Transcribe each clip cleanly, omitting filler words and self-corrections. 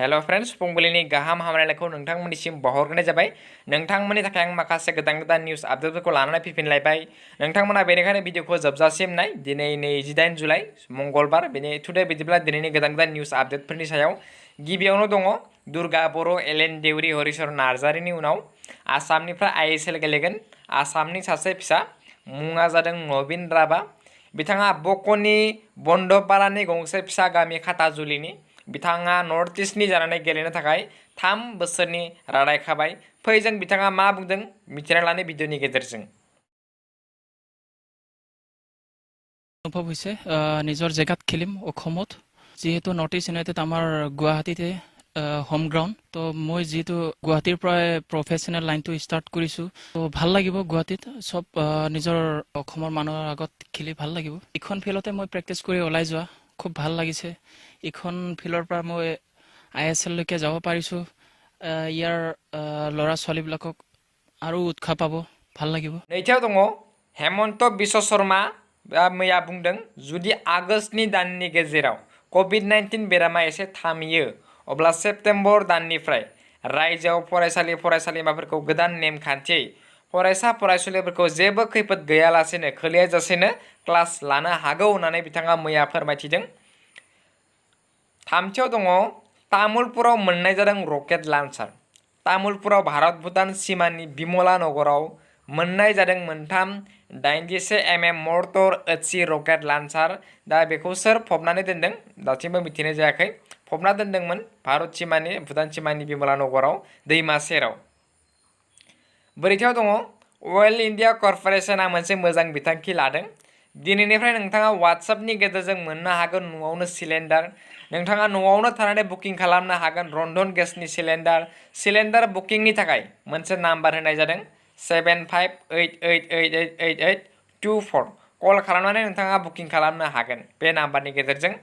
Hello friends फुंबिलिनि गाहाम हामलायनायखौ नोंथांमोननिसिम बावहरग्रोनाय जाबाय। नोंथांमोननि थाखाय आं माखासे गोदान निउस आपडेटफोरखौ लानानै फैफिनलायबाय। नोंथांमोना बेनिखायनो भिडिअखौ जोबजासिम नाय। दिनै 28 जुलाइ मंगलबार बेनि टुडे बिदिब्ला दिनैनि गोदान निउस आपडेटफोरनि सायाव गिबियावनो दङ दुर्गा बर' एलेन देउरि हरिचरन नार्जारिनि उनाव आसामनिफ्राय आइएसएल गेलेगोन आसामनि सासे फिसा मुङा जादों नवीन राभा। बिथाङा बक'नि बन्दपारानि गंसे फिसा गामि खाथाजुलिनि बिथाङा नर्थ इस्टनि जानानै गेलेनो थाखाय 3 बोसोरनि रादाय खाबाय। फै जों बिथाङा मा बुंदों मिथिना लानो भिडिअनि गेजेरजों। অনুভৱ হৈছে নিজৰ জেগাত খেলিম অসমত, যিহেতু নৰ্থ ইষ্ট ইউনাইটেড আমাৰ গুৱাহাটীতে হোম গ্ৰাউণ্ড। তো মই যিহেতু গুৱাহাটীৰ পৰাই প্ৰফেচনেল লাইনটো ষ্টাৰ্ট কৰিছোঁ, তো ভাল লাগিব গুৱাহাটীত চব নিজৰ অসমৰ মানুহৰ আগত খেলি ভাল লাগিব। এইখন ফিল্ডতে মই প্ৰেক্টিছ কৰি ওলাই যোৱা খুব ভাল লাগিছে। এইখন ফিল্ডৰ পৰা মই ISL লৈকে যাব পাৰিছোঁ। ইয়াৰ ল'ৰা ছোৱালীবিলাকক আৰু উৎসাহ পাব, ভাল লাগিব। नैथियाव दङ हेमन्त बिश्व शर्मा मैया बुंदों जुदि आगष्टनि दाननि गेजेराव COVID-19 बेरामा एसे थामियो अब्ला सेप्तेम्बर दाननिफ्राय रायजोआव फरायसालिमाफोरखौ गोदान नेमखान्थियै फरायसा फरायसुलिफोरखौ जेबो खैफोद गैयालासेनो खोलियाजासेनो क्लास लानो हागौ होननानै बिथाङा मैया फोरमायथिदों। थामथियाव दङ तामुलपुराव मोननाय जादों रकेट लॉन्चार। तामुलपुराव भारत भूटान सीमानि बिमला नगराव मोननाय जादों मोनथाम 81mm मर्टर ओत्सी रकेट लॉन्चार। दा बेखौ सोर फबनानै दोनदों दासिमबो मिथिनाय जायाखै। फबना दोनदोंमोन भारत सीमानि भूटान सीमानि बिमला नगराव दैमा सेराव। ब्रैथियाव दङ अइल इंडिया कर्परेशना मोनसे मोजां बिथांखि लादों। दिनैनिफ्राय नोंथाङा वाट्सएपनि गेजेरजों मोननो हागोन न'आवनो सिलिन्डार। नोंथाङा न'आवनो थानानै बुकिं खालामनो हागोन रन्धन गेसनि सिलिन्डार बुकिंनि थाखाय मोनसे नाम्बार होनाय जादों 7588888824। कल खालामनानै नोंथाङा बुकिं खालामनो हागोन। बे नाम्बारनि गेजेरजों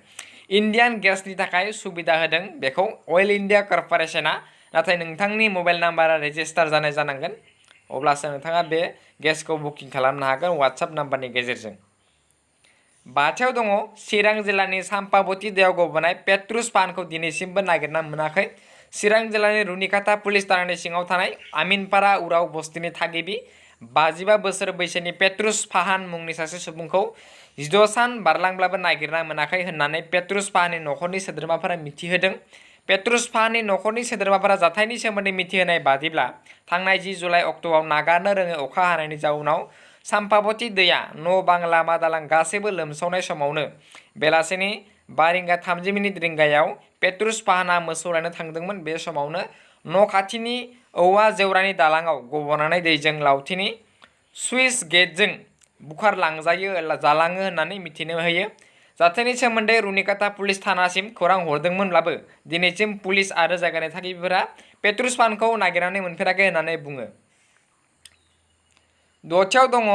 इन्डियान गेसनि थाखाय सुबिदा होदों बेखौ अइल इंडिया कर्परेशना। नाथाय नोंथांनि मबाइल नाम्बारा रेजिस्टार जानाय जानांगोन, अब्लासो नोंथाङा बे गेसखौ बुकिं खालामनो हागोन वाट्सएप नाम्बारनि गेजेरजों। बाथियाव दङ चिरां जिल्लानि साम्पाबती दैयाव गबोनाय पेट्रुस पानखौ दिनैसिमबो नागिरना मोनाखै। चिरां जिल्लानि रुनिकाटा पुलिस थानानि सिङाव थानाय आमिनपारा उराव बस्तिनि थागिबि 55 बोसोर बैसोनि पेट्रुस फाहान मुंनि सासे सुबुंखौ 16 सान बारलांब्लाबो नागिरना मोनाखै होननानै पेट्रुस फाहाननि नखरनि सोद्रोमाफोरा मिथिहोदों। पेट्रुस फाहाननि नखरनि सोद्रोमाफोरा जाथायनि सोमोन्दै मिथिहोनाय बादिब्ला थांनाय 10 जुलाइ अक्ट'आव नागारनो रोङै अखा हानायनि जाउनाव साम्पाबती दैया न' बां लामा दालां गासैबो लोमसावनाय समावनो बेलासिनि 5:30 रिंगायाव पेट्रुस फाहाना मोसौ लायनो थांदोंमोन। बे समावनो न' खाथिनि औवा जेवरानि दालाङाव गबनानै दैजों लावथिनि सुइस गेटजों जालाङो होननानै मिथिनो होयो। जाथायनि सोमोन्दै रुनिकाटा पुलिस थानासिम खौरां हरदोंमोनब्लाबो दिनैसिम पुलिस आरो जायगानि थागिबिफोरा पेट्रुस फाहानखौ नागिरनानै मोनफेराखै होननानै बुङो। दथियाव दङ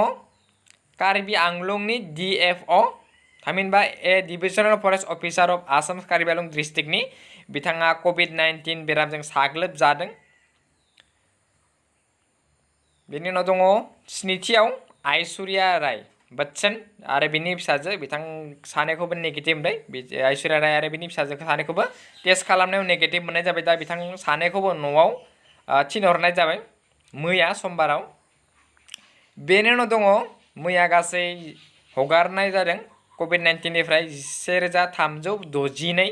कार्बि आंलंनि DFO थामहिनबा divisional forest officer of Assam Karbi Anglong डिस्ट्रिक्टनि बिथाङा COVID-19 बेरामजों साग्लोबजादों। बेनि उनाव दङ स्निथियाव ऐश्वर्या राय बच्चन आरो बिनि फिसाजो बिथां सानैखौबो नेगेटिभ मोनबाय। ऐश्वर्या राय आरो बिनि फिसाजो सानैखौबो टेस्ट खालामनायाव नेगेटिभ मोननाय जाबाय। दा बिथां सानैखौबो न'आव थिनहरनाय जाबाय मैया समबाराव। बेनि उनाव दङ मैया गासै हगारनाय जादों COVID-19 निफ्राय 1362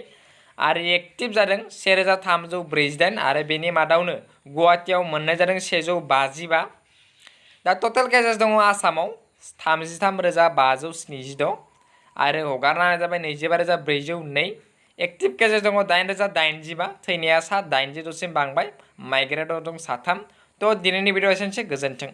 आरो एक्टिभ जादों 1348 आरो बेनि मादावनो गुवाहाटीआव मोननाय जादों 155। दा टटेल केसेस दङ आसामाव 33,576 आरो हगारनाय जाबाय 25,402। एक्टिभ केसेस दङ 8,085। थैनाया 82 सिम बांबाय। माइग्रेटआव दं 3। थ' दिनैनि भिडिअ एसेनोसै, गोजोन्थों।